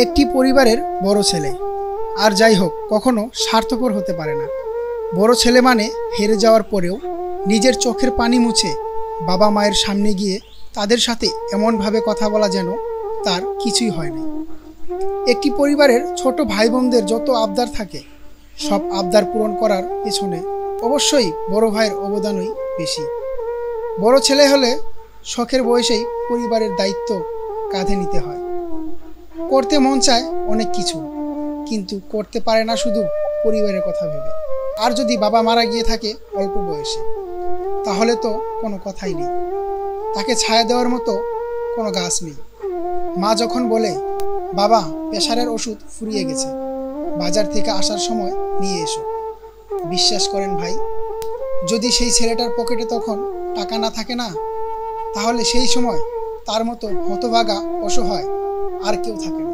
একটি পরিবারের বড় ছেলে, আর যাই হোক কখনো স্বার্থপর হতে পারে না। বড় ছেলে মানে হেরে যাওয়ার পরেও নিজের চোখের পানি মুছে বাবা মায়ের সামনে গিয়ে তাদের সাথে এমনভাবে কথা বলা যেন তার কিছুই হয় না। একটি পরিবারের ছোট ভাই বোনদের যত আবদার থাকে, সব আবদার পূরণ করার পেছনে অবশ্যই বড় ভাইয়ের অবদানই বেশি। বড় ছেলে হলে শখের বয়সেই পরিবারের দায়িত্ব কাঁধে নিতে হয়। করতে মন চায় অনেক কিছু, কিন্তু করতে পারে না শুধু পরিবারের কথা ভেবে। আর যদি বাবা মারা গিয়ে থাকে অল্প বয়সে, তাহলে তো কোনো কথাই নেই, তাকে ছায়া দেওয়ার মতো কোনো গাছ নেই। মা যখন বলে, বাবা প্রেশারের ওষুধ ফুরিয়ে গেছে, বাজার থেকে আসার সময় নিয়ে এসো, বিশ্বাস করেন ভাই, যদি সেই ছেলেটার পকেটে তখন টাকা না থাকে না, তাহলে সেই সময় তার মতো হতভাগা অসহায় আর কেউ থাকে না।